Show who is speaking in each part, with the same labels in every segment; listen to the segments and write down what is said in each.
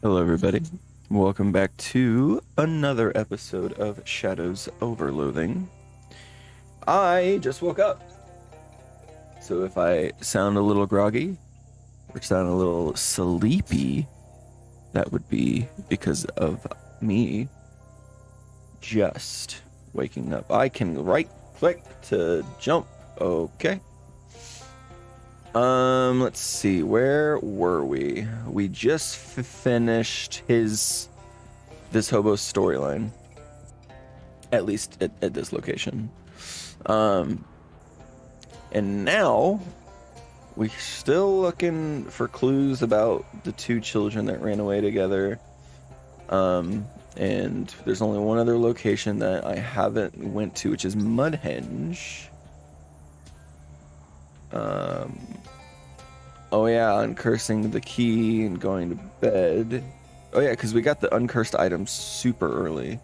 Speaker 1: Hello, everybody. Welcome back to another episode of Shadows over Loathing. I just woke up. So if I sound a little groggy or sound a little sleepy, that would be because of me just waking up. I can right click to jump. Okay. Let's see. Where were we? We just finished this hobo storyline. At least at this location. And now we're still looking for clues about the two children that ran away together. And there's only one other location that I haven't went to, which is Mudhenge. Oh yeah, uncursing the key and going to bed. Oh yeah, because we got the uncursed items super early.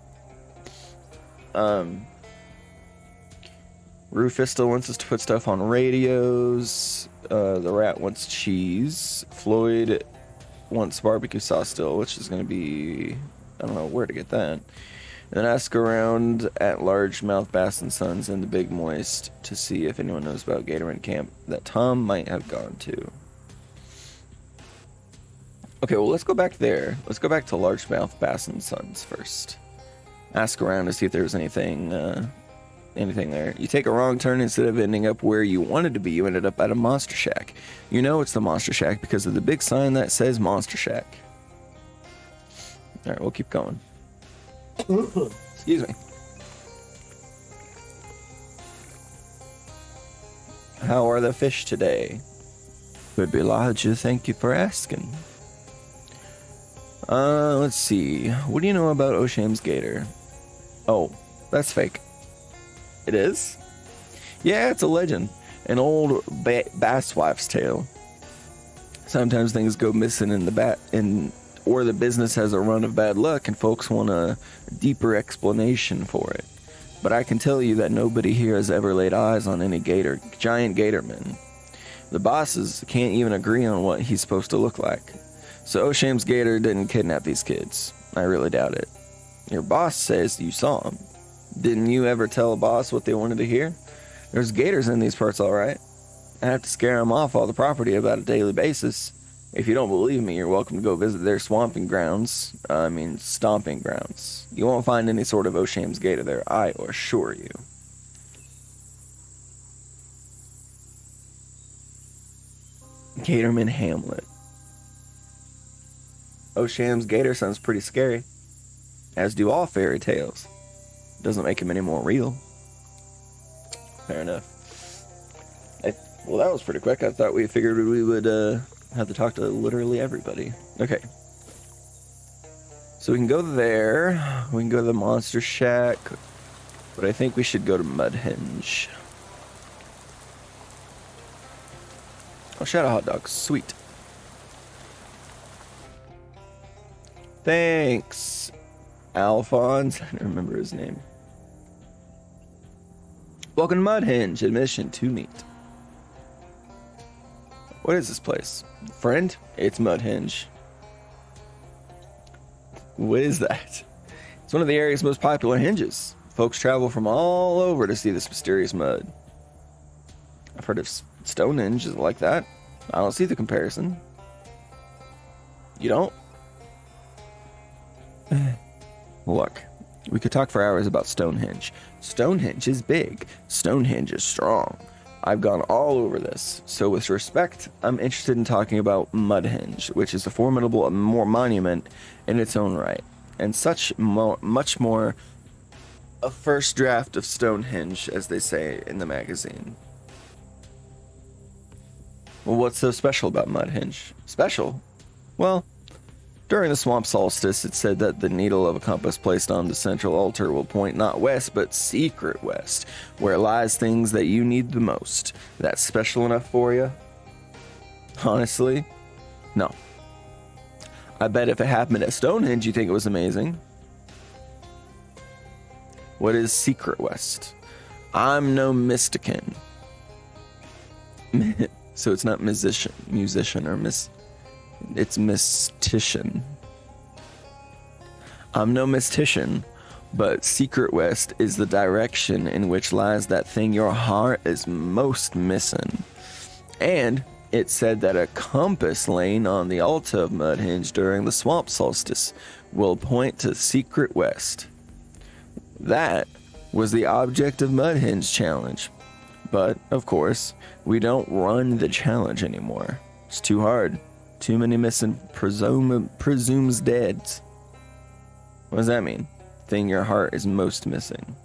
Speaker 1: Rufus still wants us to put stuff on radios. The rat wants cheese. Floyd wants barbecue sauce still, which is going to be... I don't know where to get that. And then ask around at Largemouth Bass and Sons and the Big Moist to see if anyone knows about Gatorman Camp that Tom might have gone to. Okay, well, let's go back there. Let's go back to Largemouth Bass and Sons first. Ask around to see if there's anything there. You take a wrong turn, instead of ending up where you wanted to be, you ended up at a Monster Shack. You know it's the Monster Shack because of the big sign that says Monster Shack. Alright, we'll keep going. Excuse me. How are the fish today? Could be larger, thank you for asking. Let's see. What do you know about O'Sham's Gator? Oh, that's fake. It is? Yeah, it's a legend. An old bass wife's tale. Sometimes things go missing or the business has a run of bad luck and folks want a deeper explanation for it. But I can tell you that nobody here has ever laid eyes on any giant gatorman. The bosses can't even agree on what he's supposed to look like. So O'Sham's Gator didn't kidnap these kids. I really doubt it. Your boss says you saw him. Didn't you ever tell a boss what they wanted to hear? There's gators in these parts, all right. I have to scare them off all the property about a daily basis. If you don't believe me, you're welcome to go visit their stomping grounds. You won't find any sort of O'Sham's Gator there, I assure you. Gatorman Hamlet. O'Sham's Gator sounds pretty scary, as do all fairy tales. Doesn't make him any more real. Fair enough. Well, that was pretty quick. I thought we figured we would have to talk to literally everybody. Okay. So we can go there. We can go to the Monster Shack. But I think we should go to Mudhenge. Oh, Shadow Hot Dogs. Sweet. Thanks, Alphonse. I don't remember his name. Welcome to Mudhenge. Admission to meet. What is this place? Friend? It's Mudhenge. What is that? It's one of the area's most popular hinges. Folks travel from all over to see this mysterious mud. I've heard of Stonehenge is like that. I don't see the comparison. You don't? Look, we could talk for hours about Stonehenge. Stonehenge is big. Stonehenge is strong. I've gone all over this. So with respect, I'm interested in talking about Mudhenge, which is a formidable monument in its own right. And much more a first draft of Stonehenge, as they say in the magazine. Well, what's so special about Mudhenge? Special? Well, during the swamp solstice, it said that the needle of a compass placed on the central altar will point not west, but secret west, where lies things that you need the most. That's special enough for you? Honestly? No. I bet if it happened at Stonehenge, you think it was amazing. What is secret west? I'm no mystican. So it's not musician or it's mystician. I'm no mystician, but Secret West is the direction in which lies that thing your heart is most missing. And it said that a compass laying on the altar of Mudhenge during the swamp solstice will point to Secret West. That was the object of Mudhenge challenge. But, of course, we don't run the challenge anymore. It's too hard. Too many missing presumes deads. What does that mean? Thing your heart is most missing.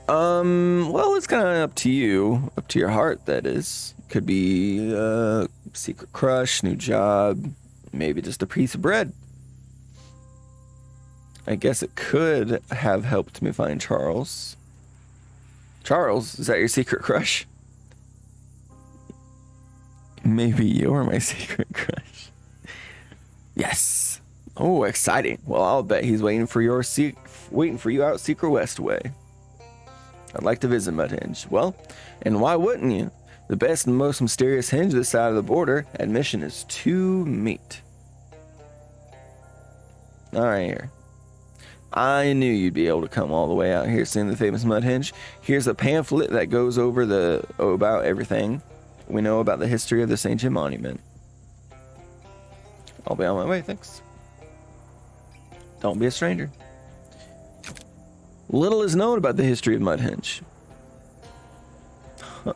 Speaker 1: Well, it's kind of up to you. Up to your heart, that is. Could be a secret crush, new job, maybe just a piece of bread. I guess it could have helped me find Charles. Charles, is that your secret crush? Maybe you're my secret crush. Yes. Oh, exciting. Well, I'll bet he's waiting for you out Secret West way. I'd like to visit Mudhenge. Well, and why wouldn't you? The best and most mysterious henge this side of the border. Admission is to meet. All right, here. I knew you'd be able to come all the way out here seeing the famous Mudhenge. Here's a pamphlet that goes over about everything we know about the history of this ancient monument. I'll be on my way, thanks. Don't be a stranger. Little is known about the history of Mudhenge. Huh.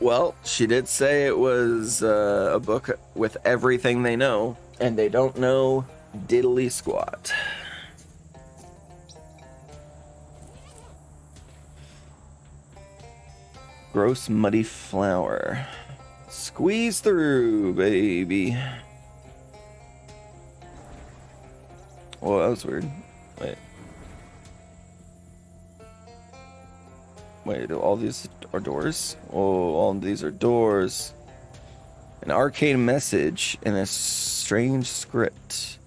Speaker 1: Well, she did say it was a book with everything they know, and they don't know diddly squat. Gross muddy flour. Squeeze through, baby. Whoa, that was weird. Wait, all these are doors? Oh, all of these are doors. An arcane message in a strange script.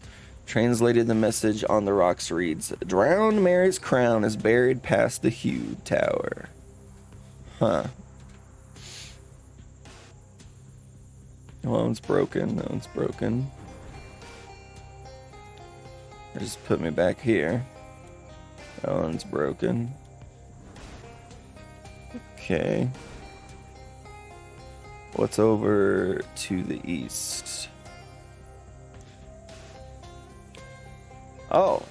Speaker 1: Translated the message on the rocks reads, Drowned Mary's crown is buried past the Hugh Tower. Huh. That one's broken. That one's broken. Just put me back here. That one's broken. Okay. What's over to the east? Oh.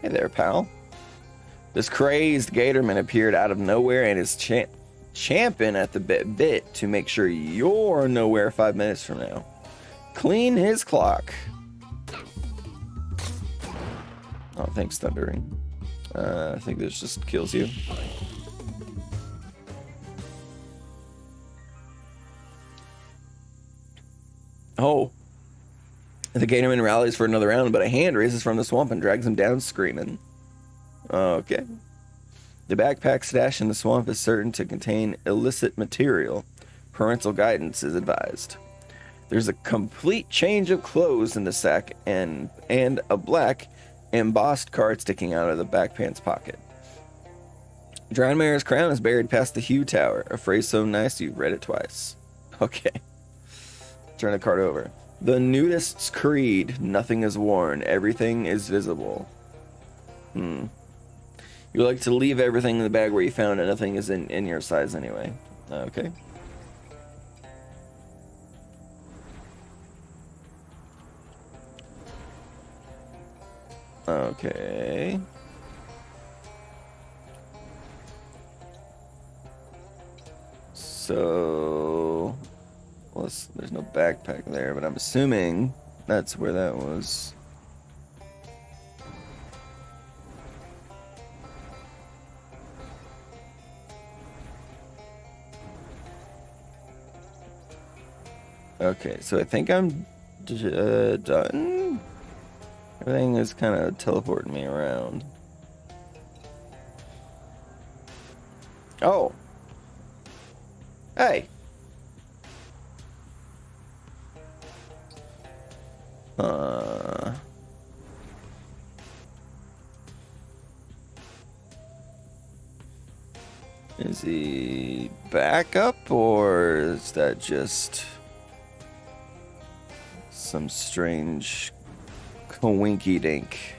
Speaker 1: Hey there, pal. This crazed gatorman appeared out of nowhere and is champing at the bit to make sure you're nowhere 5 minutes from now. Clean his clock. Oh, thanks, Thundering. I think this just kills you. Oh. The gatorman rallies for another round, but a hand raises from the swamp and drags him down screaming. Okay. The backpack stashed in the swamp is certain to contain illicit material. Parental guidance is advised. There's a complete change of clothes in the sack and a black embossed card sticking out of the back pants pocket. Drowned Mayor's crown is buried past the Hugh Tower. A phrase so nice you've read it twice. Okay. Turn the card over. The nudist's creed. Nothing is worn. Everything is visible. You like to leave everything in the bag where you found it. Nothing is in your size anyway. Okay. Okay. So, well, there's no backpack there, but I'm assuming that's where that was. Okay, so I think I'm done. Everything is kind of teleporting me around. Oh. Hey. Is he back up, or is that just some strange coinky dink.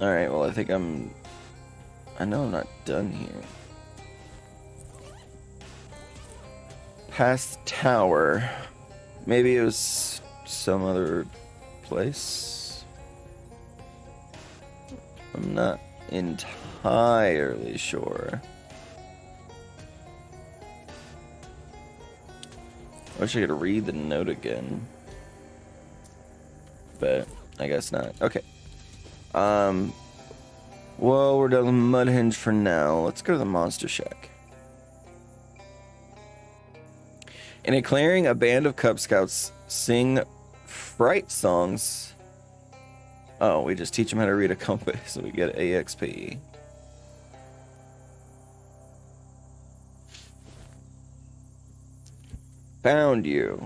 Speaker 1: Alright, well, I think I know I'm not done here. Past tower. Maybe it was some other place. I'm not entirely sure. I wish I could read the note again. But I guess not. Okay. Well, we're done with Mudhenge for now. Let's go to the Monster Shack. In a clearing, a band of Cub Scouts sing fright songs. Oh, we just teach them how to read a compass, so we get AXP. Found you.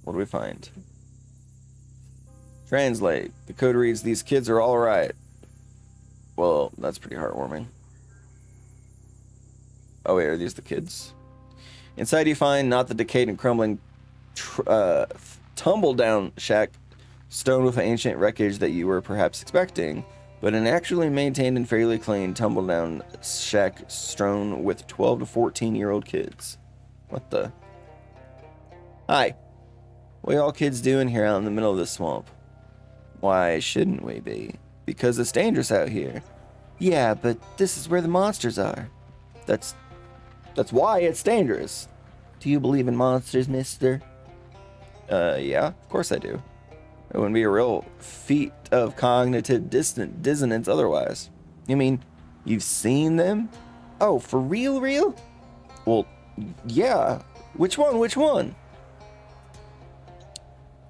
Speaker 1: What do we find? Translate. The code reads, "These kids are all right." Well, that's pretty heartwarming. Oh wait, are these the kids? Inside you find not the decayed and crumbling tumble-down shack stone with ancient wreckage that you were perhaps expecting, but an actually maintained and fairly clean tumble-down shack strewn with 12 to 14-year-old kids. What the? Hi. What are y'all kids doing here out in the middle of the swamp? Why shouldn't we be? Because it's dangerous out here. Yeah, but this is where the monsters are. That's why it's dangerous. Do you believe in monsters, mister? Yeah, of course I do. It wouldn't be a real feat of cognitive dissonance otherwise. You mean, you've seen them? Oh, for real? Well, yeah. Which one?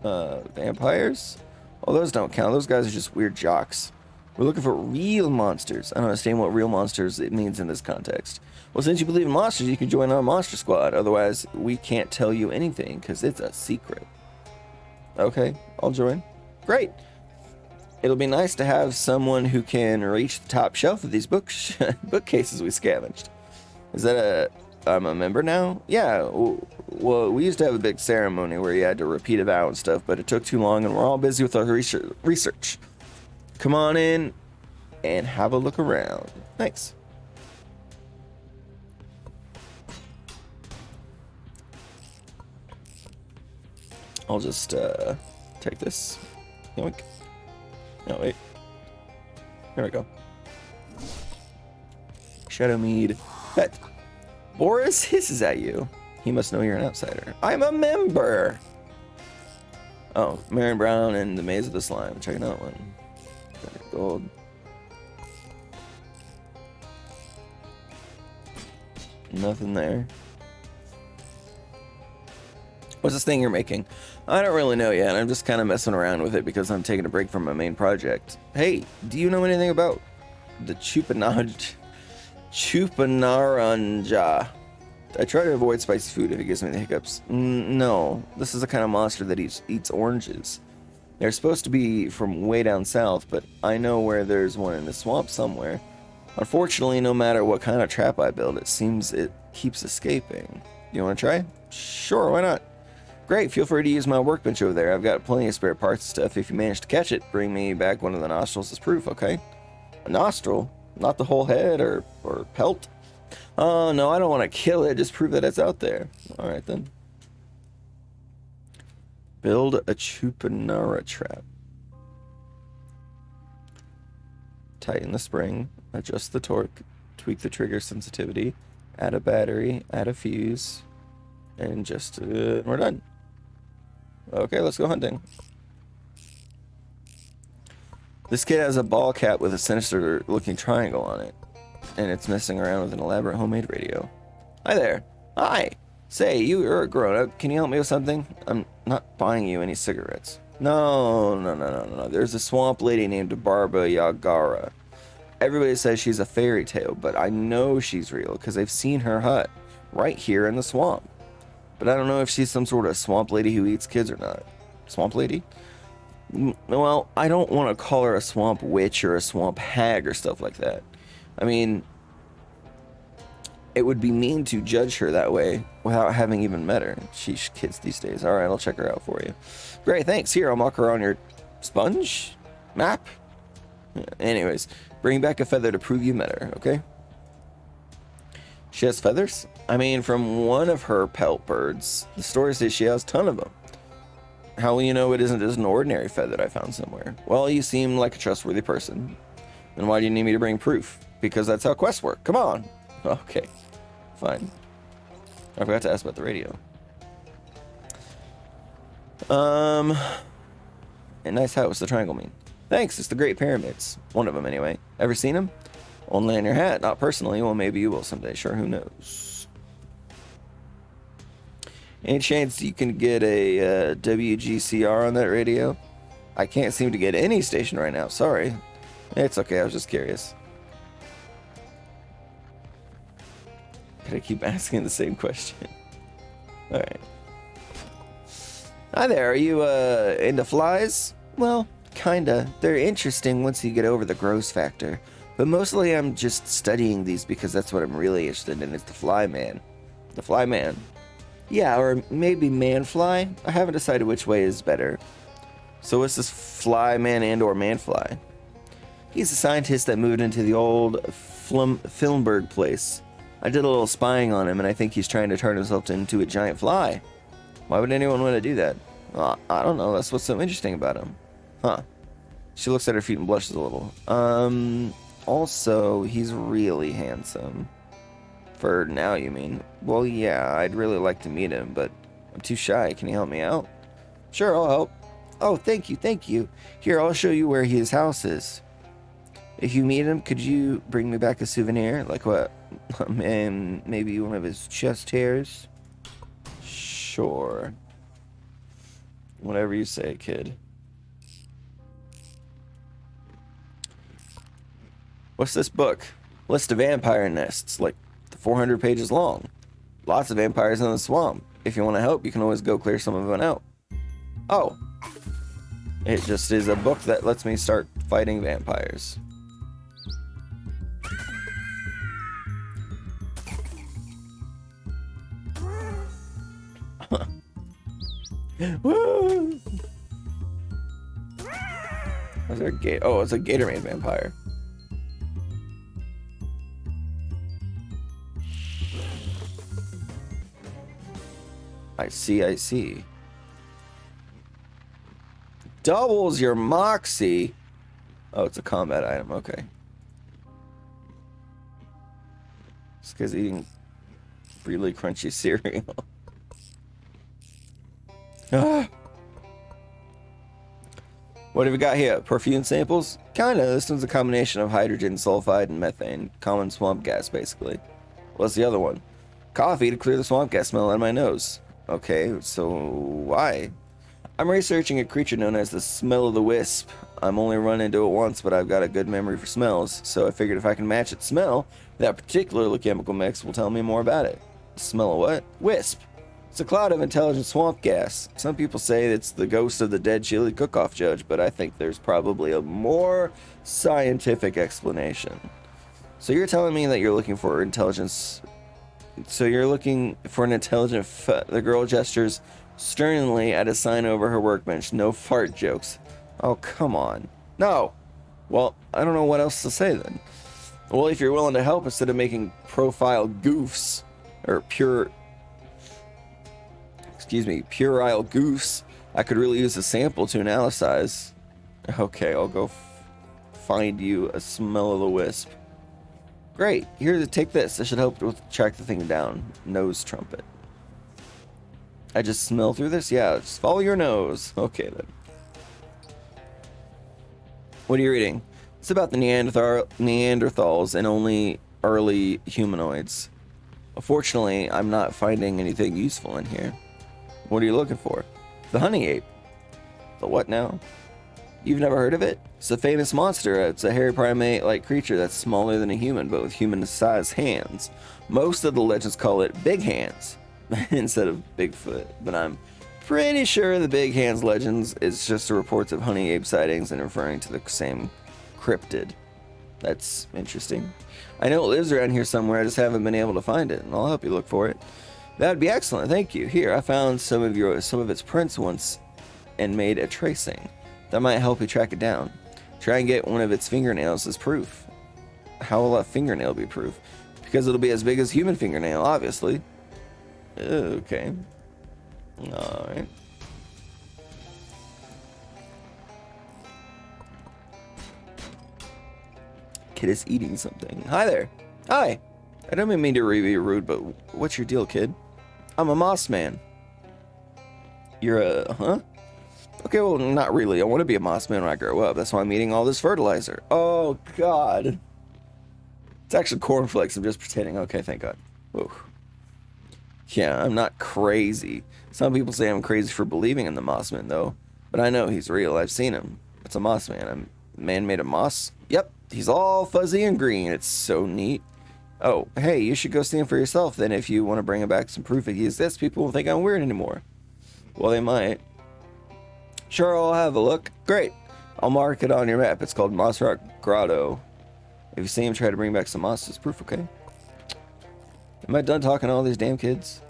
Speaker 1: Vampires? Oh, those don't count. Those guys are just weird jocks. We're looking for real monsters. I don't understand what real monsters it means in this context. Well, since you believe in monsters, you can join our monster squad. Otherwise, we can't tell you anything because it's a secret. Okay, I'll join. Great. It'll be nice to have someone who can reach the top shelf of these bookcases we scavenged. Is that I'm a member now? Yeah, well, we used to have a big ceremony where you had to repeat a vow and stuff, but it took too long and we're all busy with our research. Come on in and have a look around. Thanks. I'll just take this. Yoink. No, wait. There we go. Shadow Mead. Pet. Boris hisses at you. He must know you're an outsider. I'm a member! Oh, Marion Brown and the Maze of the Slime. Check that one. Gold. Nothing there. What's this thing you're making? I don't really know yet. I'm just kind of messing around with it because I'm taking a break from my main project. Hey, do you know anything about the Chupanaranja? I try to avoid spicy food if it gives me the hiccups. No, this is the kind of monster that eats oranges. They're supposed to be from way down south, but I know where there's one in the swamp somewhere. Unfortunately, no matter what kind of trap I build, it seems it keeps escaping. You want to try? Sure, why not? Great, feel free to use my workbench over there. I've got plenty of spare parts and stuff. If you manage to catch it, bring me back one of the nostrils as proof, okay? A nostril? Not the whole head or pelt? Oh, no, I don't want to kill it. Just prove that it's out there. All right, then. Build a Chupanara trap. Tighten the spring. Adjust the torque. Tweak the trigger sensitivity. Add a battery. Add a fuse. And just, we're done. Okay, let's go hunting. This kid has a ball cap with a sinister looking triangle on it. And it's messing around with an elaborate homemade radio. Hi there. Hi. Say, you're a grown-up. Can you help me with something? I'm not buying you any cigarettes. No. There's a swamp lady named Barba Yagara. Everybody says she's a fairy tale, but I know she's real because I've seen her hut right here in the swamp. But I don't know if she's some sort of swamp lady who eats kids or not. Swamp lady? Well, I don't want to call her a swamp witch or a swamp hag or stuff like that. I mean, it would be mean to judge her that way without having even met her. Sheesh, kids these days. All right, I'll check her out for you. Great, thanks. Here, I'll mark her on your sponge map. Anyways, bring back a feather to prove you met her, okay? She has feathers? I mean, from one of her pelt birds, the story says she has a ton of them. How will you know it isn't just an ordinary feather that I found somewhere? Well, you seem like a trustworthy person. Then why do you need me to bring proof? Because that's how quests work. Come on. Okay, fine. I forgot to ask about the radio. A nice house, the triangle mean. Thanks, it's the Great Pyramids. One of them, anyway. Ever seen them? Only in your hat, not personally. Well, maybe you will someday. Sure, who knows? Any chance you can get a WGCR on that radio? I can't seem to get any station right now. Sorry. It's okay, I was just curious. Could I keep asking the same question? Alright. Hi there, are you into flies? Well, kinda. They're interesting once you get over the gross factor. But mostly I'm just studying these because that's what I'm really interested in. It's the fly man. The fly man. Yeah, or maybe man fly? I haven't decided which way is better. So what's this fly man and or man fly? He's a scientist that moved into the old Filmberg place. I did a little spying on him and I think he's trying to turn himself into a giant fly. Why would anyone want to do that? I don't know, that's what's so interesting about him. Huh. She looks at her feet and blushes a little. Also, he's really handsome. For now, you mean? Well, yeah, I'd really like to meet him, but I'm too shy. Can you help me out? Sure, I'll help. Oh, thank you, thank you. Here, I'll show you where his house is. If you meet him, could you bring me back a souvenir? Like what? Maybe one of his chest hairs? Sure. Whatever you say, kid. What's this book? List of vampire nests, like 400 pages long. Lots of vampires in the swamp. If you want to help, you can always go clear some of them out. Oh. It just is a book that lets me start fighting vampires. Woo! Is there a oh, it's a Gatorade vampire. I see. Doubles your moxie. Oh, it's a combat item. Okay. It's because eating really crunchy cereal. Ah. What have we got here? Perfume samples? Kinda. This one's a combination of hydrogen sulfide and methane. Common swamp gas, basically. What's the other one? Coffee to clear the swamp gas smell out of my nose. Okay, so why? I'm researching a creature known as the smell of the wisp. I'm only run into it once, but I've got a good memory for smells, so I figured if I can match its smell, that particular chemical mix will tell me more about it. Smell of what? Wisp. It's a cloud of intelligent swamp gas. Some people say it's the ghost of the dead chili cook-off judge, but I think there's probably a more scientific explanation. So you're telling me that you're looking for intelligence... So you're looking for an intelligent the girl gestures sternly at a sign over her workbench. No fart jokes. Oh, come on. No. Well, I don't know what else to say then. Well, if you're willing to help instead of making profile goofs, or puerile goofs, I could really use a sample to analyze. Okay, I'll go find you a smell of the wisp. Great, here, take this. This should help track the thing down. Nose trumpet. I just smell through this? Yeah, just follow your nose. Okay, then. What are you reading? It's about the Neanderthals and only early humanoids. Unfortunately, I'm not finding anything useful in here. What are you looking for? The honey ape. The what now? You've never heard of it? It's a famous monster. It's a hairy primate-like creature that's smaller than a human, but with human-sized hands. Most of the legends call it Big Hands instead of Bigfoot, but I'm pretty sure the Big Hands legends is just the reports of honey ape sightings and referring to the same cryptid. That's interesting. I know it lives around here somewhere, I just haven't been able to find it, and I'll help you look for it. That'd be excellent, thank you. Here, I found some of its prints once and made a tracing. That might help you track it down. Try and get one of its fingernails as proof. How will a fingernail be proof? Because it'll be as big as human fingernail, obviously. Okay. Alright. Kid is eating something. Hi there. Hi. I don't mean to be rude, but what's your deal, kid? I'm a moss man. You're a, huh? Okay, well, not really. I want to be a moss man when I grow up. That's why I'm eating all this fertilizer. Oh, God. It's actually cornflakes. I'm just pretending. Okay, thank God. Whew. Yeah, I'm not crazy. Some people say I'm crazy for believing in the Mossman, though. But I know he's real. I've seen him. It's a Mossman. A man made of moss. Yep, he's all fuzzy and green. It's so neat. Oh, hey, you should go see him for yourself, then, if you want to bring back some proof that he exists. People won't think I'm weird anymore. Well, they might. Sure, I'll have a look. Great. I'll mark it on your map. It's called Moss Rock Grotto. If you see him, try to bring back some moss as proof, okay? Am I done talking to all these damn kids?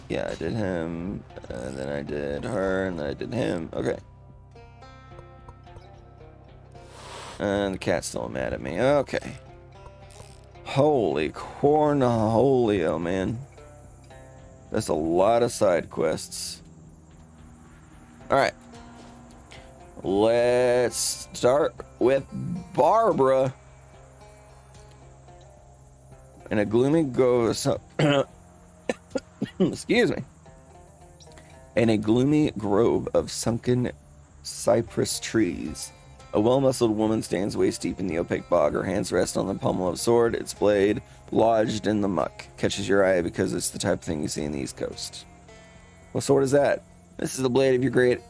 Speaker 1: Yeah, I did him, and then I did her, and then I did him. Okay. And the cat's still mad at me. Okay. Holy cornholio, man. That's a lot of side quests. Alright. Let's start with Barbara. In a gloomy excuse me. In a gloomy grove of sunken cypress trees, a well-muscled woman stands waist-deep in the opaque bog. Her hands rest on the pommel of a sword, its blade lodged in the muck. Catches your eye because it's the type of thing you see in the East Coast. What sword is that? This is the blade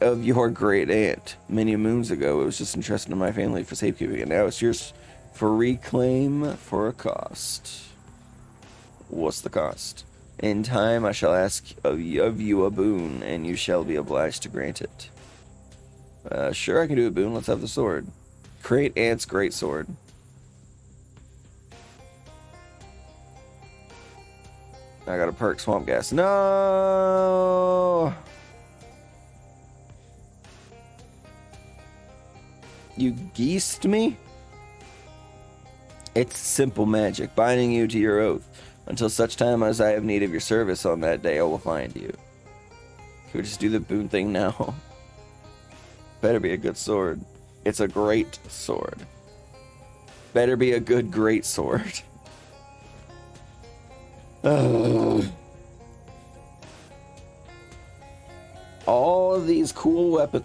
Speaker 1: of your great aunt. Many moons ago, it was just entrusted to my family for safekeeping, and now it's yours for reclaim for a cost. What's the cost? In time, I shall ask of you a boon, and you shall be obliged to grant it. Sure, I can do a boon. Let's have the sword. Create Ant's great sword. I got a perk swamp gas. No! You geesed me? It's simple magic, binding you to your oath. Until such time as I have need of your service on that day, I will find you. Can we just do the boon thing now? Better be a good sword. It's a great sword. Better be a good, great sword. All of these cool weapons.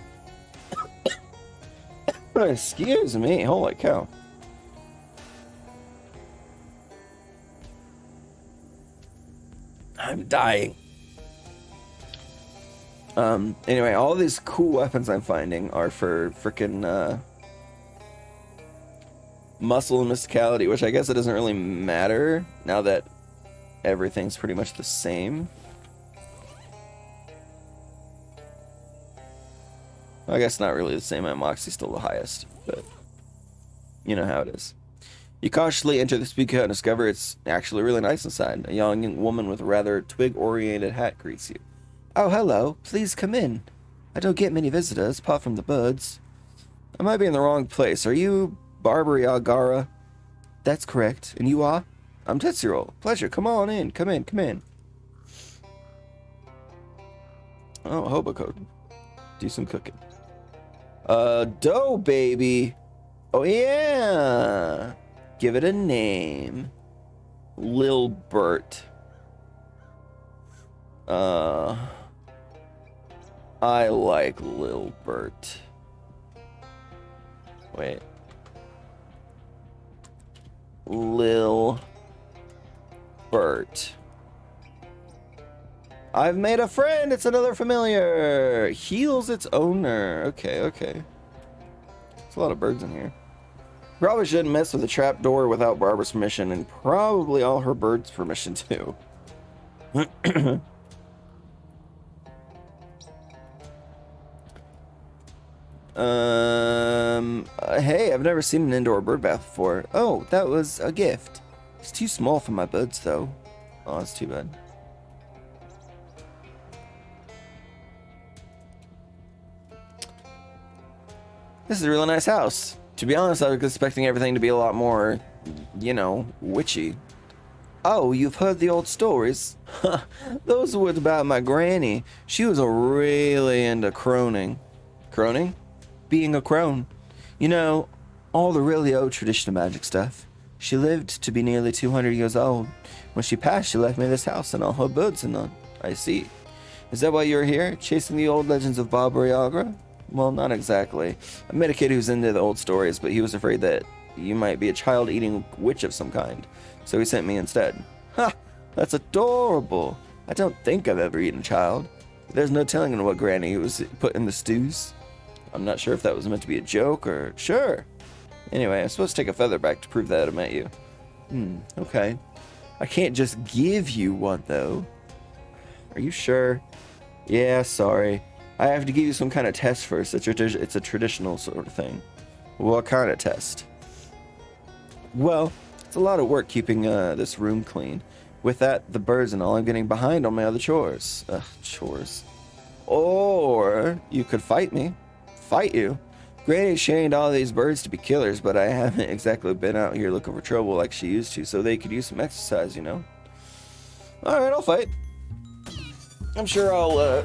Speaker 1: Excuse me, holy cow. I'm dying. Anyway, all these cool weapons I'm finding are for frickin' muscle and mysticality, which I guess it doesn't really matter now that everything's pretty much the same. I guess not really the same. My Moxie's still the highest, but you know how it is. You cautiously enter the spooky hut and discover it's actually really nice inside. A young woman with a rather twig-oriented hat greets you. Oh, hello. Please come in. I don't get many visitors, apart from the birds. I might be in the wrong place. Are you Barbary Agara? That's correct. And you are? I'm Tetsuroll. Pleasure. Come on in. Come in. Come in. Oh, Hoboko. Do some cooking. Dough, baby. Oh, yeah. Give it a name. Lil Bert. I like Lil Bert. Wait. Lil Bert. I've made a friend. It's another familiar. Heals its owner. Okay, okay. There's a lot of birds in here. Probably shouldn't mess with the trapdoor without Barbara's permission, and probably all her birds' permission too. Hey, I've never seen an indoor bird bath before. Oh, that was a gift. It's too small for my birds, though. Oh, that's too bad. This is a really nice house. To be honest, I was expecting everything to be a lot more, you know, witchy. Oh, you've heard the old stories? Those were about my granny. She was really into croning. Croning? Being a crone. You know, all the really old traditional magic stuff. She lived to be nearly 200 years old. When she passed, she left me this house and all her birds and none. I see. Is that why you're here, chasing the old legends of Barbariagra? Well, not exactly. I met a kid who's into the old stories, but he was afraid that you might be a child-eating witch of some kind. So he sent me instead. Ha! That's adorable. I don't think I've ever eaten a child. There's no telling what Granny was put in the stews. I'm not sure if that was meant to be a joke or... Sure. Anyway, I'm supposed to take a feather back to prove that I met you. Okay. I can't just give you one, though. Are you sure? Yeah, sorry. I have to give you some kind of test first. It's a traditional sort of thing. What kind of test? Well, it's a lot of work keeping this room clean. With that, the birds and all, I'm getting behind on my other chores. Ugh, chores. Or you could fight me. Fight you. Granny trained all these birds to be killers, but I haven't exactly been out here looking for trouble like she used to, so they could use some exercise, you know? Alright, I'll fight. I'm sure I'll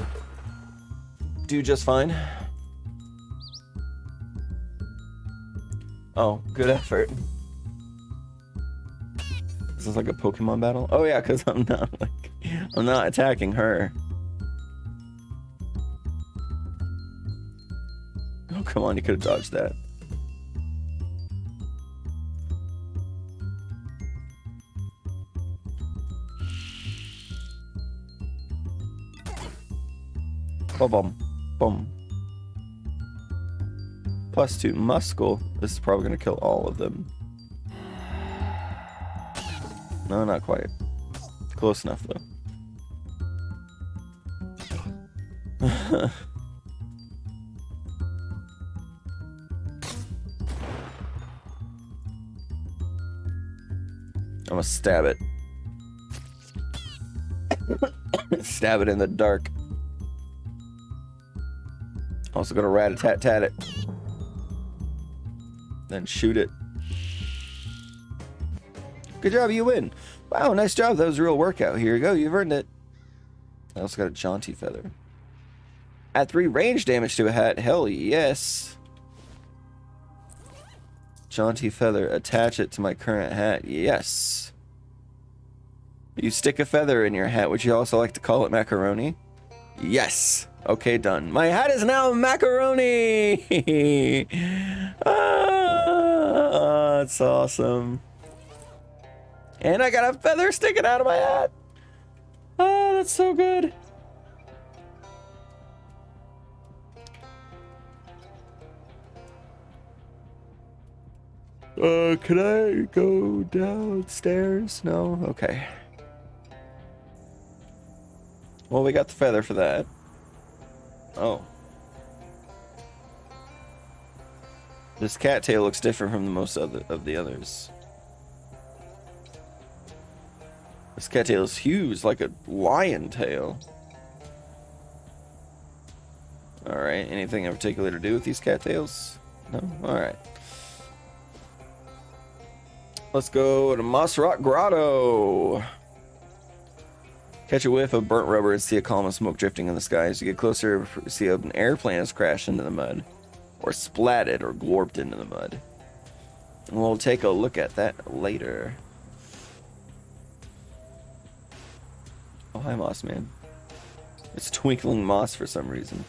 Speaker 1: do just fine. Oh, good effort. This is like a Pokemon battle? Oh yeah, because I'm not attacking her. Oh, come on, you could have dodged that. Boom, boom. +2 muscle. This is probably going to kill all of them. No, not quite. Close enough, though. I'm gonna stab it. Stab it in the dark. Also gonna rat-a-tat-tat it. Then shoot it. Good job, you win. Wow, nice job. That was a real workout. Here you go, you've earned it. I also got a jaunty feather. Add 3 range damage to a hat. Hell yes. Jaunty feather. Attach it to my current hat. Yes. You stick a feather in your hat. Would you also like to call it macaroni? Yes. Okay, done. My hat is now macaroni. Ah, that's awesome. And I got a feather sticking out of my hat. Oh, that's so good. Can I go downstairs? No? Okay. Well, we got the feather for that. Oh. This cattail looks different from the most of the others. This cattail is huge, like a lion tail. Alright, anything in particular to do with these cattails? No? Alright. Let's go to Moss Rock Grotto. Catch a whiff of burnt rubber and see a column of smoke drifting in the sky. As you get closer, see an airplane has crashed into the mud. Or splatted or glorped into the mud. And we'll take a look at that later. Oh, hi, Moss Man. It's twinkling moss for some reason.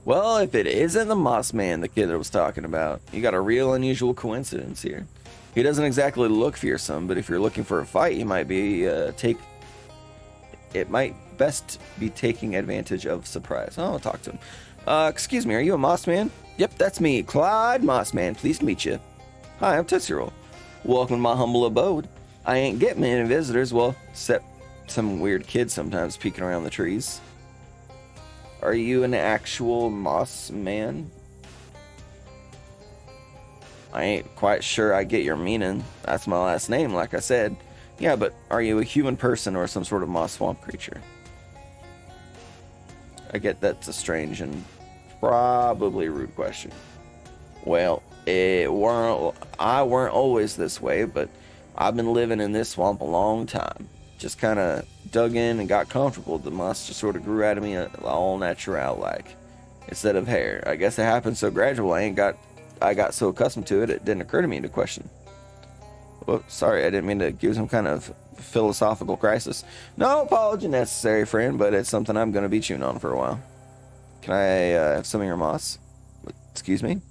Speaker 1: Well, if it isn't the Moss Man the kid was talking about, you got a real unusual coincidence here. He doesn't exactly look fearsome, but if you're looking for a fight, he might be it might best be taking advantage of surprise. Oh, I'll talk to him. Excuse me, are you a Moss Man? Yep, that's me, Clyde Moss Man. Pleased to meet you. Hi, I'm Tootsie Roll. Welcome to my humble abode. I ain't get many visitors, well, except some weird kids sometimes peeking around the trees. Are you an actual Moss Man? I ain't quite sure I get your meaning. That's my last name, like I said. Yeah, but are you a human person or some sort of moss swamp creature? I get that's a strange and probably rude question. Well, I weren't always this way, but I've been living in this swamp a long time. Just kind of dug in and got comfortable. The moss just sort of grew out of me all natural like, instead of hair. I guess it happened so gradual. I got so accustomed to it, it didn't occur to me to question. Well, sorry, I didn't mean to give some kind of philosophical crisis. No apology necessary, friend, but it's something I'm going to be chewing on for a while. Can I have some of your moss? Excuse me?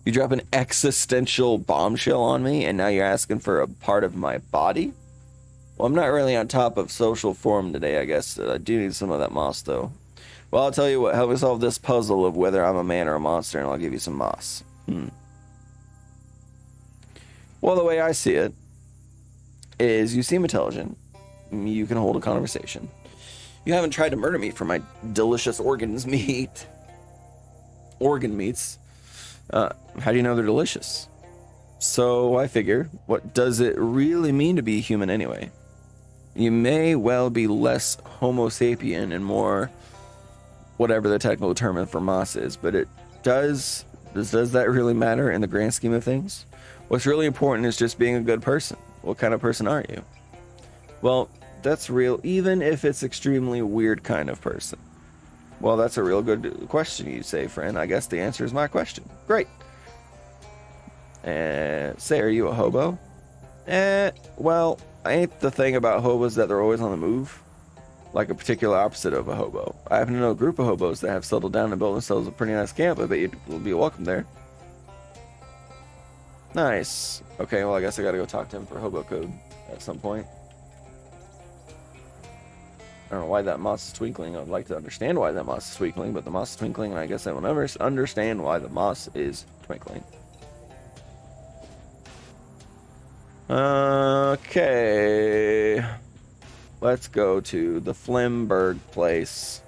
Speaker 1: You drop an existential bombshell on me, and now you're asking for a part of my body? Well, I'm not really on top of social form today, I guess. I do need some of that moss, though. Well, I'll tell you what, help me solve this puzzle of whether I'm a man or a monster, and I'll give you some moss. Well, the way I see it is you seem intelligent. You can hold a conversation. You haven't tried to murder me for my delicious organ meats. How do you know they're delicious? So I figure, what does it really mean to be human anyway? You may well be less Homo sapien and more whatever the technical term for moss is, but does that really matter in the grand scheme of things? What's really important is just being a good person. What kind of person are you? Well, that's real, even if it's extremely weird kind of person. Well, that's a real good question, you say, friend. I guess the answer is my question. Great. Say, are you a hobo? Well, ain't the thing about hobos that they're always on the move? Like a particular opposite of a hobo. I happen to know a group of hobos that have settled down and built themselves a pretty nice camp. I bet you'll be welcome there. Nice. Okay, well, I guess I gotta go talk to him for hobo code at some point. I don't know why that moss is twinkling. I'd like to understand why that moss is twinkling, but the moss is twinkling, and I guess I will never understand why the moss is twinkling. Okay. Let's go to the Flimberg place.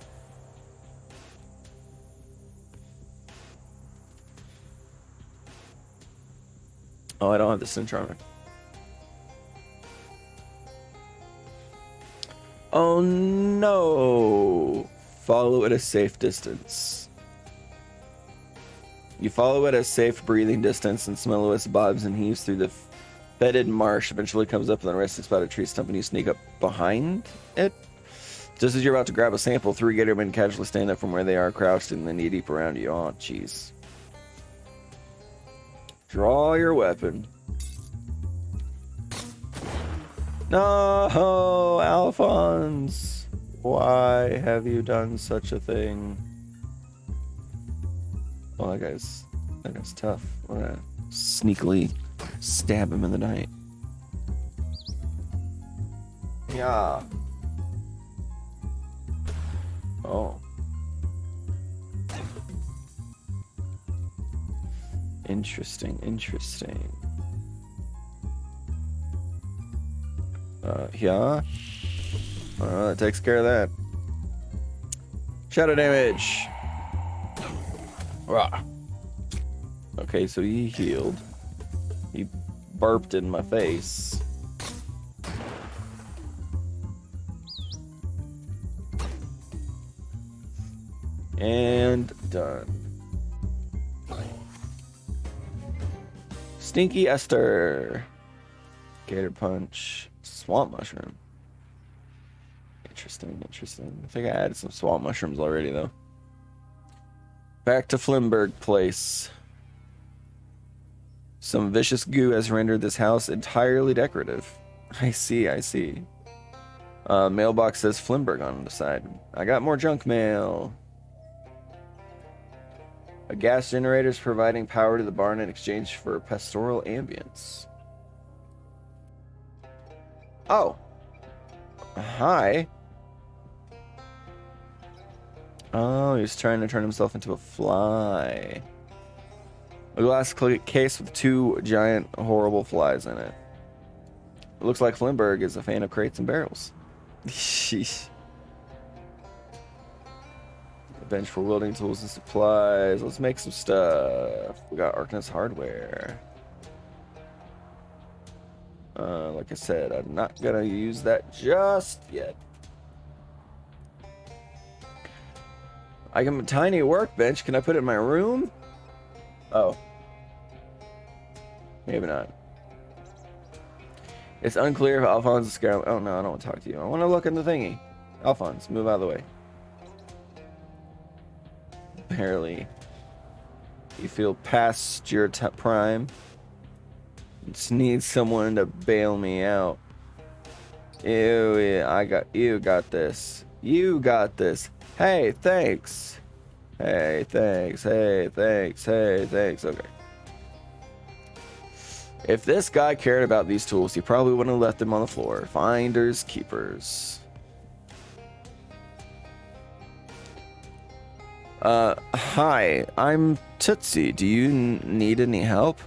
Speaker 1: Oh, I don't have the cinch armor. Oh no! Follow at a safe distance. You follow at a safe breathing distance and smell its bobs and heaves through the bedded marsh. Eventually comes up with a resting spot of tree stump and you sneak up behind it. Just as you're about to grab a sample, three gatormen casually stand up from where they are crouched and then knee deep around you. Oh, jeez. Draw your weapon. No, Alphonse. Why have you done such a thing? Oh, that guy's tough. I'm gonna sneakily stab him in the night. Yeah. Oh. Interesting. Yeah. That takes care of that. Shadow damage. Rah. Okay, so he healed. He burped in my face. And done. Stinky Esther. Gator Punch. Swamp Mushroom. Interesting. I think I added some swamp mushrooms already, though. Back to Flimberg Place. Some vicious goo has rendered this house entirely decorative. I see. Mailbox says Flimberg on the side. I got more junk mail. A gas generator is providing power to the barn in exchange for pastoral ambience. Oh. Hi. Oh, he's trying to turn himself into a fly. A glass case with two giant, horrible flies in it. It looks like Flimberg is a fan of crates and barrels. Sheesh. A bench for welding tools and supplies. Let's make some stuff. We got Arcanist hardware. Like I said, I'm not gonna use that just yet. I got a tiny workbench. Can I put it in my room? Oh. Maybe not. It's unclear if Alphonse is scared. Oh no, I don't want to talk to you. I want to look in the thingy. Alphonse, move out of the way. Barely. You feel past your prime. Just need someone to bail me out. Ew, yeah, you got this. You got this. Hey, thanks. Hey, thanks. Hey, thanks. Hey, thanks. Okay. If this guy cared about these tools, he probably wouldn't have left them on the floor. Finders keepers. Hi, I'm Tootsie. Do you need any help?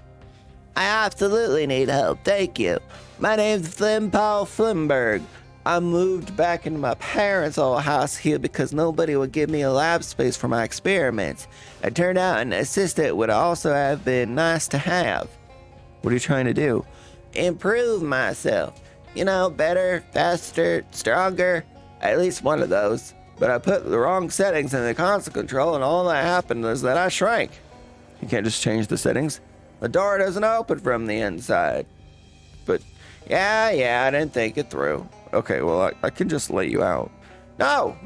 Speaker 1: I absolutely need help, thank you. My name's Flimpaul Flimberg. I moved back into my parents' old house here because nobody would give me a lab space for my experiments. It turned out an assistant would also have been nice to have. What are you trying to do? Improve myself. You know, better, faster, stronger. At least one of those. But I put the wrong settings in the console control and all that happened is that I shrank. You can't just change the settings. The door doesn't open from the inside. But, yeah, I didn't think it through. Okay, well, I can just let you out. No.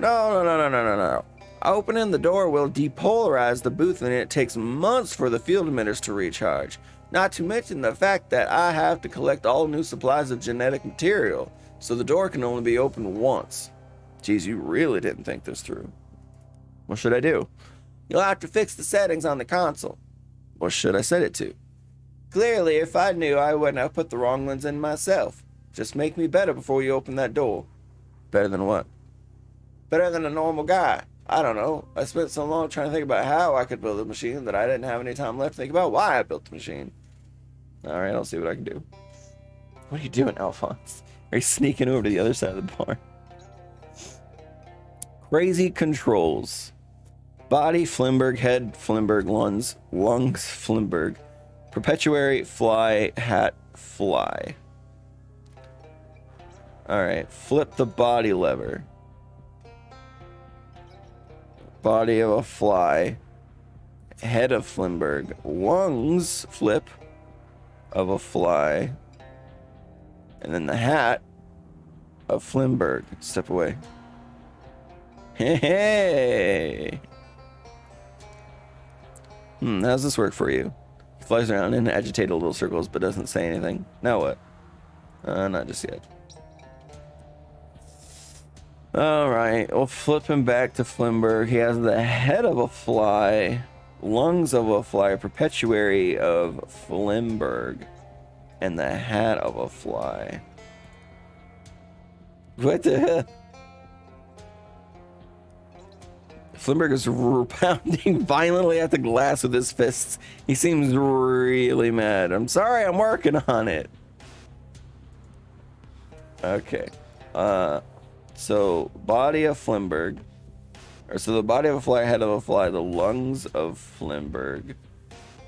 Speaker 1: Opening the door will depolarize the booth and it takes months for the field emitters to recharge. Not to mention the fact that I have to collect all new supplies of genetic material, so the door can only be opened once. Geez, you really didn't think this through. What should I do? You'll have to fix the settings on the console. What should I set it to? Clearly, if I knew, I wouldn't have put the wrong ones in myself. Just make me better before you open that door. Better than what? Better than a normal guy. I don't know. I spent so long trying to think about how I could build a machine that I didn't have any time left to think about why I built the machine. Alright, I'll see what I can do. What are you doing, Alphonse? Are you sneaking over to the other side of the bar? Crazy controls. Body, Flimberg. Head, Flimberg. Lungs, Flimberg. Perpetuary, fly, hat, fly. Alright, flip the body lever. Body of a fly. Head of Flimberg. Lungs, flip, of a fly. And then the hat of Flimberg. Step away. Hey! How's this work for you? He flies around in agitated little circles but doesn't say anything. Now what? Not just yet. Alright, we'll flip him back to Flimberg. He has the head of a fly, lungs of a fly, perpetuary of Flimberg, and the hat of a fly. What the hell? Flimberg is pounding violently at the glass with his fists. He seems really mad. I'm sorry, I'm working on it. Okay. So, body of Flimberg. So the body of a fly, head of a fly, the lungs of Flimberg,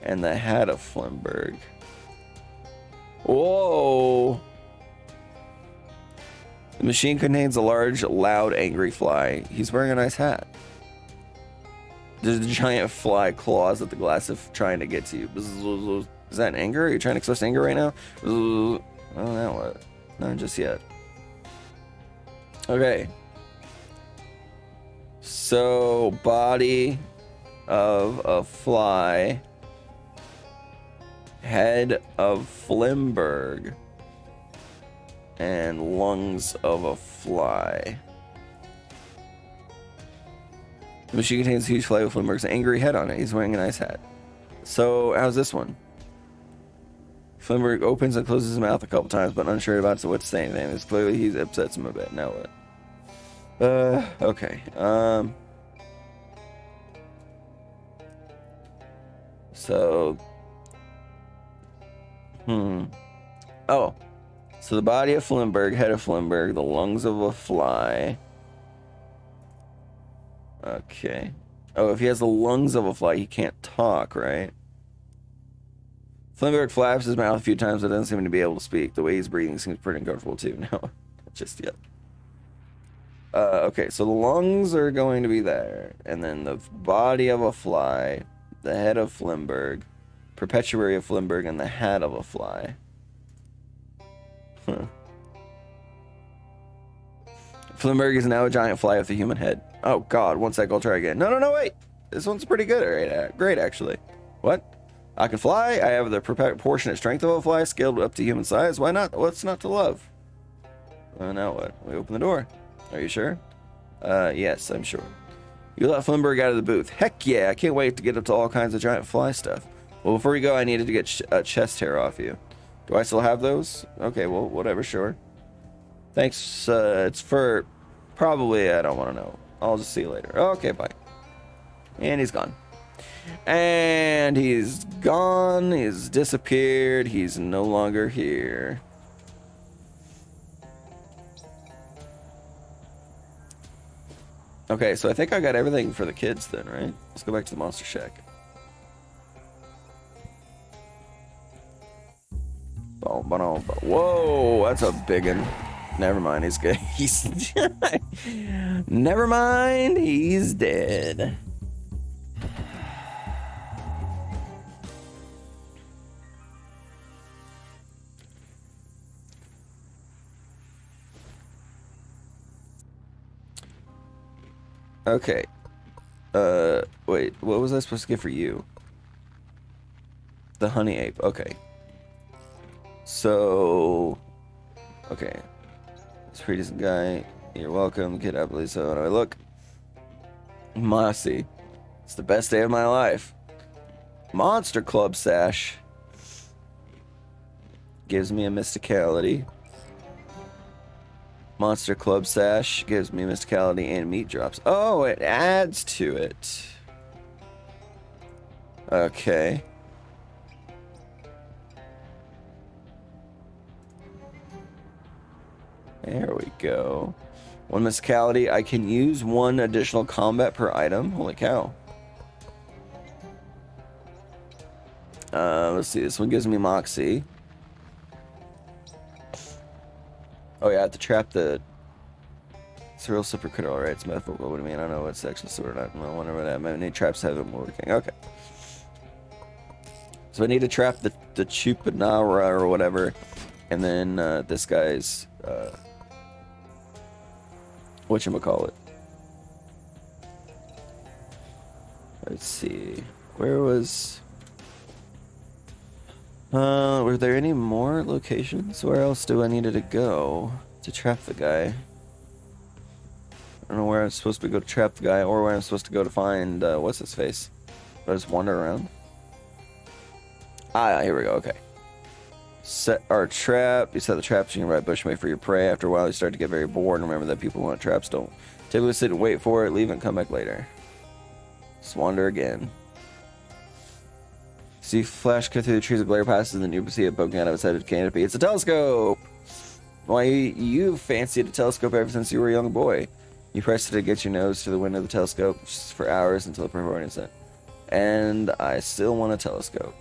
Speaker 1: and the hat of Flimberg. Whoa! The machine contains a large, loud, angry fly. He's wearing a nice hat. There's a giant fly claws at the glass of trying to get to you. Is that anger? Are you trying to express anger right now? Oh, now what? Not just yet. Okay. So, body of a fly. Head of Flimberg. And lungs of a fly. The machine contains a huge fly with Flimberg's angry head on it. He's wearing a nice hat. So, how's this one? Flimberg opens and closes his mouth a couple times, but unsure about what to say anything. It's clearly he upsets him a bit. Now what? Okay. So. Oh. So the body of Flimberg, head of Flimberg, the lungs of a fly. Okay. Oh, if he has the lungs of a fly, he can't talk, right? Flimberg flaps his mouth a few times but doesn't seem to be able to speak. The way he's breathing seems pretty uncomfortable too. No, just yet. Okay, so the lungs are going to be there. And then the body of a fly, the head of Flimberg, perpetuary of Flimberg, and the hat of a fly. Huh. Flimberg is now a giant fly with a human head. Oh god, one sec, I'll try again. No, wait. This one's pretty good. Right? Great, actually. What? I can fly. I have the proportionate strength of a fly, scaled up to human size. Why not? What's not to love? Now what? We open the door. Are you sure? Yes, I'm sure. You let Flimberg out of the booth. Heck yeah, I can't wait to get up to all kinds of giant fly stuff. Well, before you go, I needed to get a chest hair off you. Do I still have those? Okay, well, whatever, sure. Thanks, it's for... Probably, I don't want to know. I'll just see you later. Okay, bye. And he's gone. And he's gone. He's disappeared. He's no longer here. Okay, so I think I got everything for the kids then, right? Let's go back to the Monster Shack. Whoa, that's a big one. Never mind, he's good. He's... Never mind, he's dead. Okay. Wait, what was I supposed to get for you? The honey ape, okay. So... Okay. This pretty decent guy. You're welcome. Kid, I believe so. And I look. Mossy. It's the best day of my life. Monster Club sash. Gives me a mysticality. Monster Club sash gives me mysticality and meat drops. Oh, it adds to it. Okay. There we go. One mysticality. I can use one additional combat per item. Holy cow. Let's see. This one gives me Moxie. Oh yeah, I have to trap the... It's a real super critter, alright. It's metaphorical. What do you mean? I don't know what section sword. I don't wonder what that many traps haven't working. Okay. So I need to trap the Chupanara or whatever. And then this guy's... whatchamacallit. Let's see. Where was... were there any more locations? Where else do I needed to go to trap the guy? I don't know where I'm supposed to go to trap the guy or where I'm supposed to go to find, what's his face? Do I just wander around? Ah, here we go, okay. Set our trap. You set the traps, you can ride bushmeat for your prey. After a while, you start to get very bored. Remember that people who want traps don't typically sit and wait for it, leave and come back later. Just wander again. See flash cut through the trees of glare passes, and then you see it poking out of its head of canopy. It's a telescope! Why, you fancied a telescope ever since you were a young boy. You pressed it to get your nose to the window of the telescope for hours until the performance set. And I still want a telescope.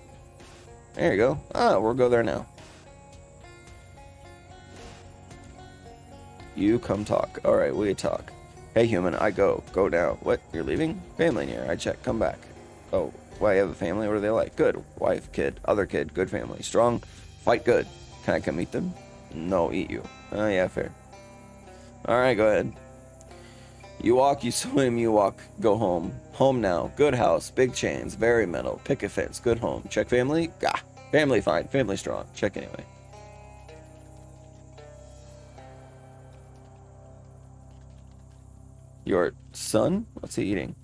Speaker 1: There you go. Ah, we'll go there now. You come talk. Alright, we talk. Hey human, I go. Go now. What? You're leaving? Family in here. I check. Come back. Oh, why, you have a family? What are they like? Good. Wife, kid, other kid, good family. Strong, fight good. Can I come meet them? No, eat you. Oh, yeah, fair. Alright, go ahead. You walk, you swim, you walk, go home. Home now. Good house, big chains, very metal. Picket fence, good home. Check family? Gah. Family fine, family strong. Check anyway. Your son? What's he eating?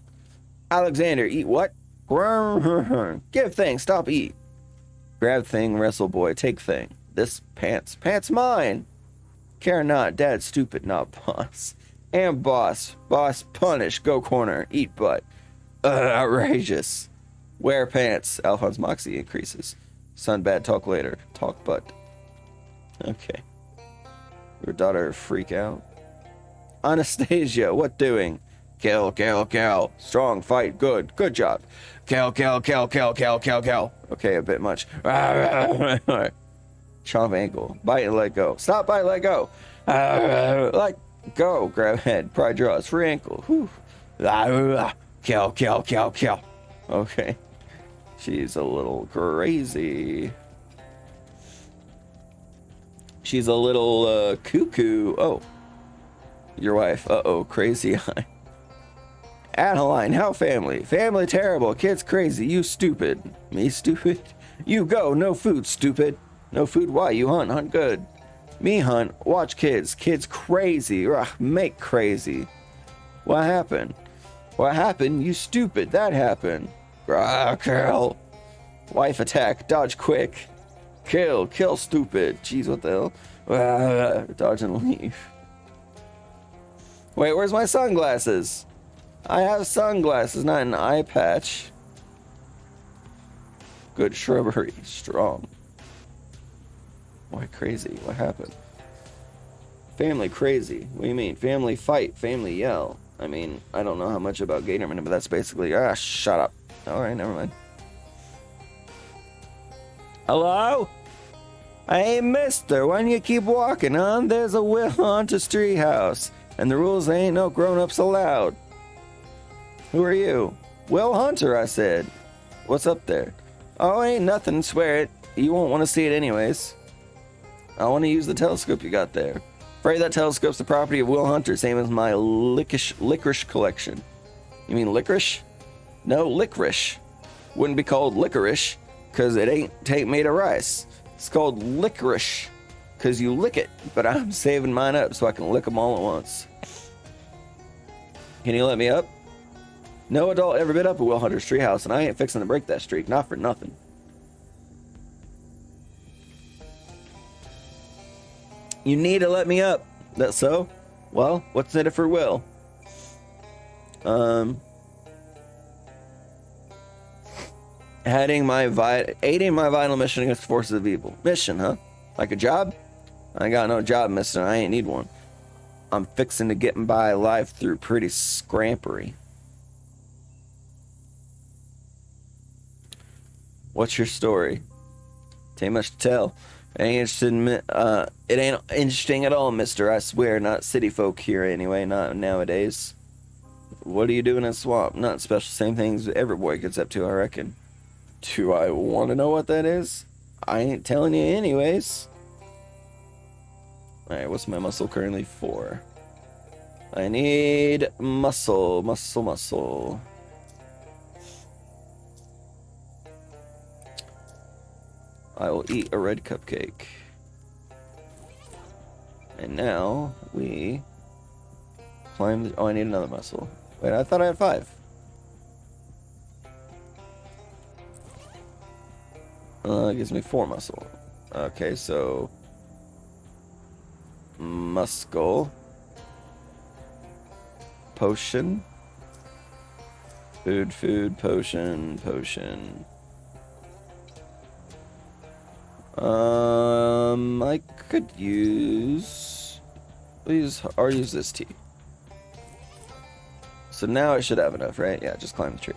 Speaker 1: Alexander, eat what? Give thing, stop eat. Grab thing, wrestle boy, take thing. This pants. Pants mine. Care not, dad stupid, not boss. And boss. Boss punish, go corner, eat butt. Outrageous. Wear pants. Alphonse Moxie increases. Son bad, talk later. Talk butt. Okay. Your daughter freak out. Anastasia, what doing? Kill, kill, kill. Strong fight. Good. Good job. Kill, kill, kill, kill, kill, kill, kill. Okay, a bit much. Chomp ankle. Bite and let go. Stop, bite, let go. Let go. Grab head. Pry draws. Free ankle. Whew. Kill, kill, kill, kill. Okay. She's a little crazy. She's a little cuckoo. Oh. Your wife. Uh-oh. Crazy eye. Adeline, how family? Family terrible. Kids crazy. You stupid. Me stupid? You go. No food, stupid. No food? Why? You hunt. Hunt good. Me hunt. Watch kids. Kids crazy. Ugh, make crazy. What happened? What happened? You stupid. That happened. Kill. Wife attack. Dodge quick. Kill. Kill stupid. Jeez, what the hell? Dodge and leave. Wait, where's my sunglasses? I have sunglasses, not an eye patch. Good shrubbery. Strong. Why crazy? What happened? Family crazy. What do you mean? Family fight. Family yell. I mean, I don't know how much about Gatorman, but that's basically... shut up. Alright, never mind. Hello? Hey, mister, why don't you keep walking on? There's a Will Hunter's treehouse, and the rules ain't no grown-ups allowed. Who are you? Will Hunter, I said. What's up there? Oh, ain't nothing, swear it. You won't want to see it anyways. I want to use the telescope you got there. Afraid that telescope's the property of Will Hunter, same as my licorice collection. You mean licorice? No, licorice. Wouldn't be called licorice, because it ain't made of rice. It's called licorice, because you lick it, but I'm saving mine up so I can lick them all at once. Can you let me up? No adult ever been up at Will Hunter's treehouse, and I ain't fixing to break that streak, not for nothing. You need to let me up. That so? Well, what's in it for Will? Aiding my vital mission against the forces of evil. Mission, huh? Like a job? I ain't got no job, mister. I ain't need one. I'm fixing to get by alive through pretty scrampery. What's your story? Ain't much to tell. It ain't interesting at all, mister. I swear, not city folk here anyway, not nowadays. What are you doing in a swamp? Not special, same things every boy gets up to, I reckon. Do I want to know what that is? I ain't telling you anyways. Alright, what's my muscle currently for? I need muscle. I will eat a red cupcake. And now we climb the... Oh, I need another muscle. Wait, I thought I had 5. It gives me 4 muscle. Okay, so... Muscle. Potion. Food, potion. I could use this tea. So now I should have enough, right? Yeah, just climb the tree.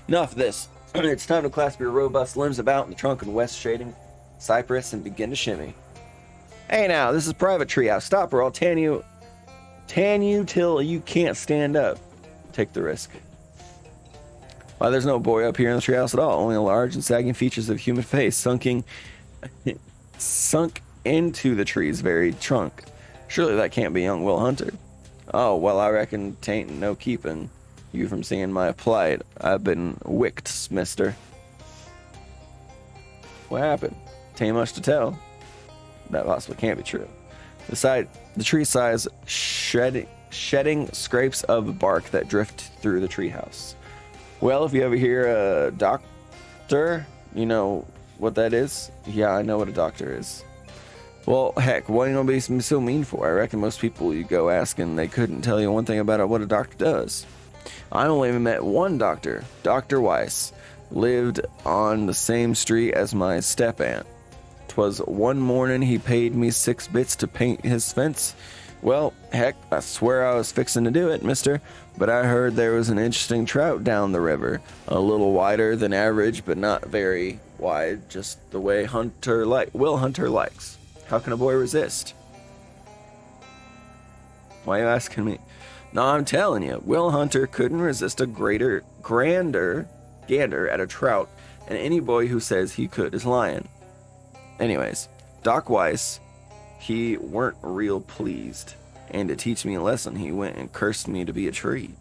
Speaker 1: Enough of this. It's time to clasp your robust limbs about in the trunk and west shading cypress and begin to shimmy. Hey now, this is private treehouse. Stop or I'll tan you till you can't stand up. Take the risk. Why, there's no boy up here in the treehouse at all. Only large and sagging features of human face sunk into the tree's very trunk. Surely that can't be young Will Hunter. Oh, well, I reckon 'tain't no keeping you from seeing my plight. I've been wicked, mister. What happened? 'Tain't much to tell. That possibly can't be true. The tree sighs, shedding scrapes of bark that drift through the treehouse. Well, if you ever hear a doctor, you know what that is? Yeah, I know what a doctor is. Well, heck, what are you gonna be so mean for? I reckon most people you go asking, they couldn't tell you one thing about what a doctor does. I only met one doctor, Dr. Weiss. Lived on the same street as my step-aunt. 'Twas one morning he paid me 6 bits to paint his fence, Well, heck, I swear I was fixing to do it, mister, but I heard there was an interesting trout down the river. A little wider than average, but not very wide, just the way Will Hunter likes. How can a boy resist? Why are you asking me? No, I'm telling you, Will Hunter couldn't resist a grander gander at a trout, and any boy who says he could is lying. Anyways, Doc Weiss, he weren't real pleased, and to teach me a lesson, he went and cursed me to be a tree.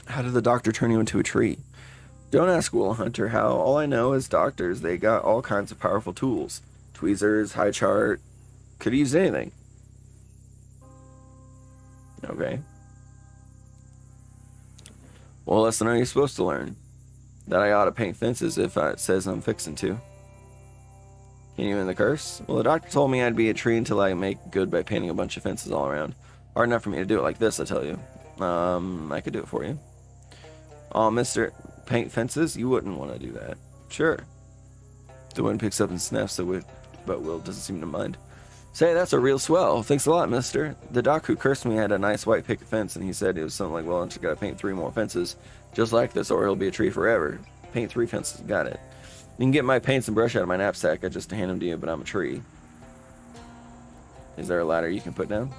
Speaker 1: How did the doctor turn you into a tree? Don't ask Will Hunter how. All I know is doctors, they got all kinds of powerful tools. Tweezers, high chart, could have used anything. Okay. What lesson are you supposed to learn? That I ought to paint fences if it says I'm fixing to. Can you end the curse? Well, the doctor told me I'd be a tree until I make good by painting a bunch of fences all around. Hard enough for me to do it like this, I tell you. I could do it for you. Oh, mister, paint fences? You wouldn't want to do that. Sure. The wind picks up and snaps the wood, but Will doesn't seem to mind. Say, that's a real swell. Thanks a lot, mister. The doc who cursed me had a nice white picket fence, and he said it was something like, well, I just gotta paint 3 more fences just like this, or he'll be a tree forever. Paint 3 fences. Got it. You can get my paints and brush out of my knapsack. I just hand them to you, but I'm a tree. Is there a ladder you can put down?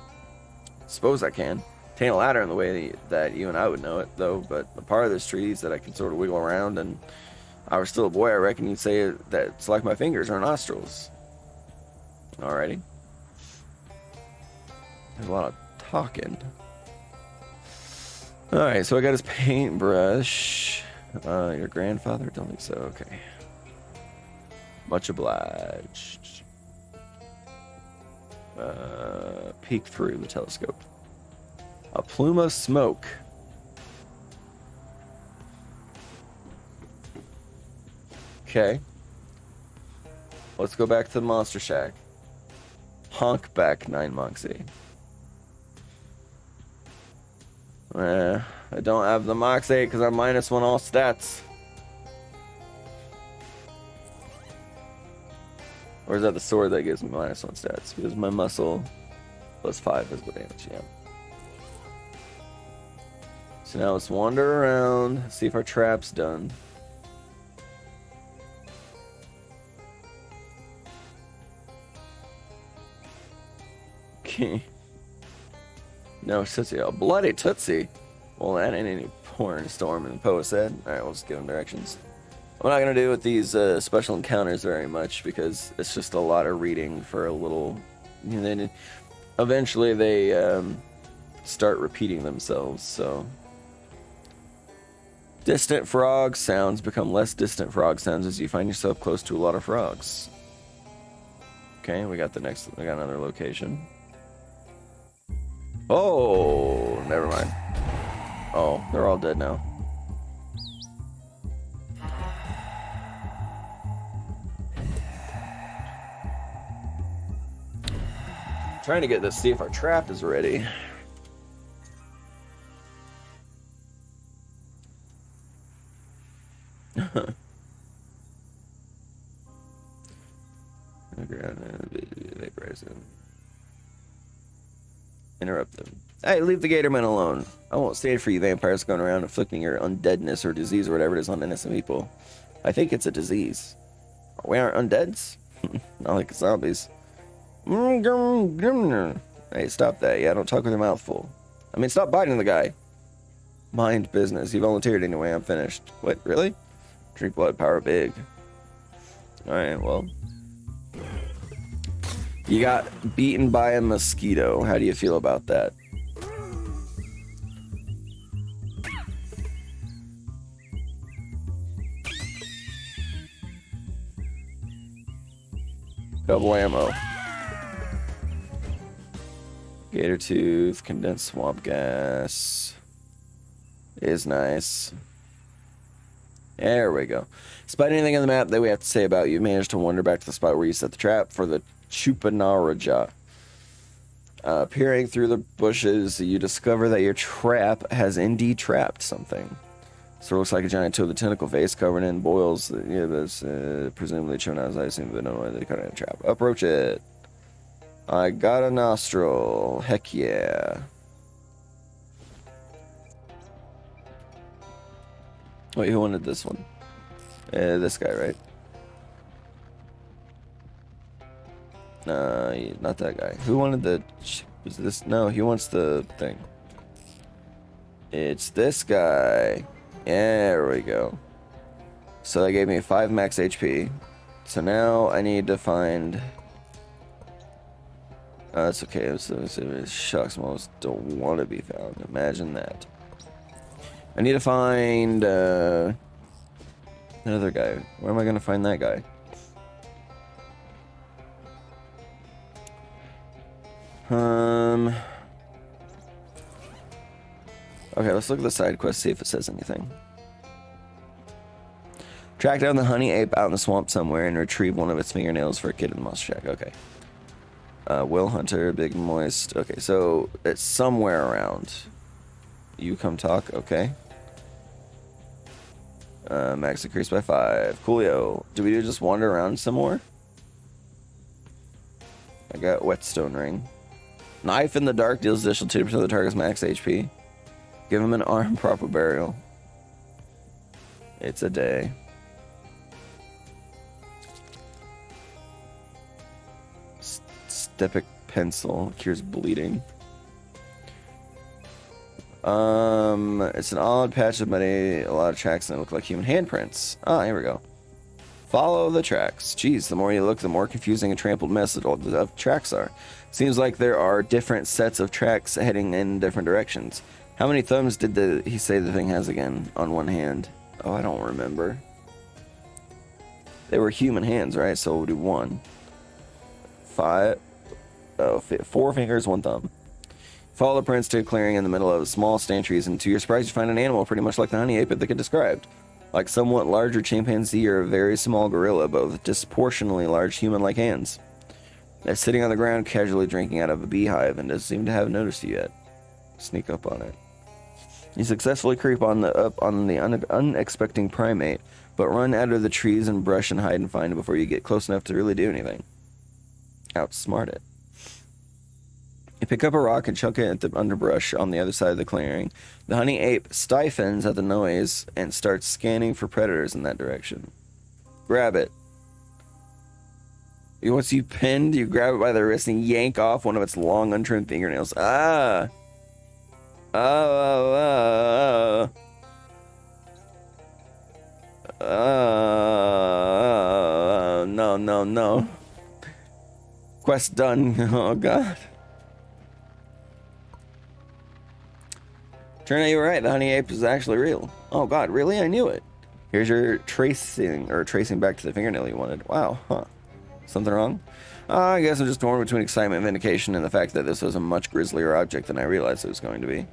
Speaker 1: Suppose I can. Tain't a ladder in the way that you and I would know it, though, but the part of this tree is that I can sort of wiggle around, and if I were still a boy, I reckon you'd say that it's like my fingers or nostrils. Alrighty. There's a lot of talking. Alright, so I got his paintbrush. Your grandfather? Don't think so. Okay. Much obliged. Peek through the telescope. A plume of smoke. Okay. Let's go back to the monster shack. Honk back 9 Moxie. I don't have the Moxie because I'm -1 all stats. Or is that the sword that gives me -1 stats? Because my muscle +5 is the damage, yeah. So now let's wander around, see if our trap's done. Okay. No Tootsie. A bloody Tootsie. Well, that ain't any porn, Storm and Poe said. Alright, we'll just give them directions. I'm not going to do with these special encounters very much because it's just a lot of reading for a little... You know, eventually they start repeating themselves, so... Distant frog sounds become less distant frog sounds as you find yourself close to a lot of frogs. Okay, we got another location. Oh, never mind. Oh, they're all dead now. Trying to get this, see if our trap is ready. Interrupt them. Hey, leave the Gatorman alone. I won't stand for you vampires going around inflicting your undeadness or disease or whatever it is on innocent people. I think it's a disease. We aren't undeads? Not like zombies. Hey, stop that. Yeah, don't talk with your mouth full. I mean, stop biting the guy. Mind business. You volunteered anyway. I'm finished. What, really? Drink blood, power big. Alright, well. You got beaten by a mosquito. How do you feel about that? Double ammo. Gator tooth, condensed swamp gas. Is nice. There we go. Despite anything on the map that we have to say about you, managed to wander back to the spot where you set the trap for the Chupanaraja. Peering through the bushes, you discover that your trap has indeed trapped something. So it looks like a giant toe with a tentacle face covered in boils. Yeah, that's presumably chewing out his ice, but no way they cut it in a trap. Approach it. I got a nostril. Heck yeah. Wait, who wanted this one? This guy, right? Not that guy. Who wanted the... Was this? No, he wants the thing. It's this guy. Yeah, there we go. So that gave me 5 max HP. So now I need to find... that's okay. Shucks, most don't want to be found. Imagine that. I need to find another guy. Where am I going to find that guy? Okay, let's look at the side quest, see if it says anything. Track down the honey ape out in the swamp somewhere and retrieve one of its fingernails for a kid in the monster shack. Okay. Will Hunter, Big Moist. Okay, so it's somewhere around. You come talk, okay. Max increased by 5. Coolio. Do we just wander around some more? I got Whetstone Ring. Knife in the dark deals additional 2% of the target's max HP. Give him an arm, proper burial. It's a day. Stepic pencil cures bleeding. It's an odd patch of muddy, a lot of tracks that look like human handprints. Ah, here we go. Follow the tracks. Jeez, the more you look, the more confusing and trampled mess of tracks are. Seems like there are different sets of tracks heading in different directions. How many thumbs did he say the thing has again on one hand? Oh, I don't remember. They were human hands, right? So we'll do 1. 5. Oh, 4 fingers, 1 thumb. Follow the prints to a clearing in the middle of small stand trees, and to your surprise, you find an animal pretty much like the honey ape that the kid described. Like somewhat larger chimpanzee or a very small gorilla, but with disproportionately large human-like hands. They're sitting on the ground, casually drinking out of a beehive, and doesn't seem to have noticed you yet. Sneak up on it. You successfully creep up on the unexpecting primate, but run out of the trees and brush and hide and find it before you get close enough to really do anything. Outsmart it. You pick up a rock and chuck it at the underbrush on the other side of the clearing. The honey ape stiffens at the noise and starts scanning for predators in that direction. Grab it. Once you pinned, you grab it by the wrist and yank off one of its long, untrimmed fingernails. Ah! No. Quest done. Oh, God. Turned out you were right. The honey ape is actually real. Oh, God, really? I knew it. Here's your tracing back to the fingernail you wanted. Wow, huh. Something wrong? I guess I'm just torn between excitement and vindication and the fact that this was a much grislier object than I realized it was going to be.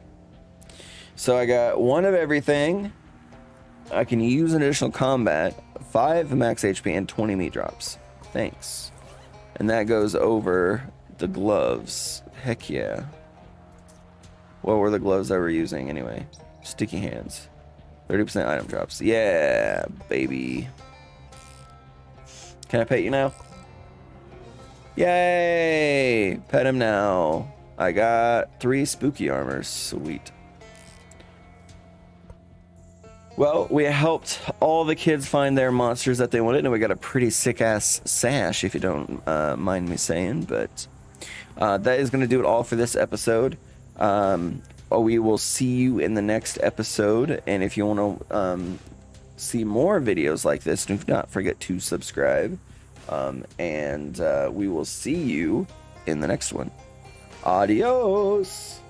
Speaker 1: So I got 1 of everything. I can use an additional combat, 5 max HP, and 20 meat drops. Thanks. And that goes over the gloves. Heck yeah. What were the gloves I were using anyway? Sticky hands. 30% item drops. Yeah, baby. Can I pet you now? Yay! Pet him now. I got 3 spooky armors. Sweet. Well, we helped all the kids find their monsters that they wanted, and we got a pretty sick-ass sash, if you don't mind me saying. But that is going to do it all for this episode. We will see you in the next episode, and if you want to see more videos like this, do not forget to subscribe, and we will see you in the next one. Adios!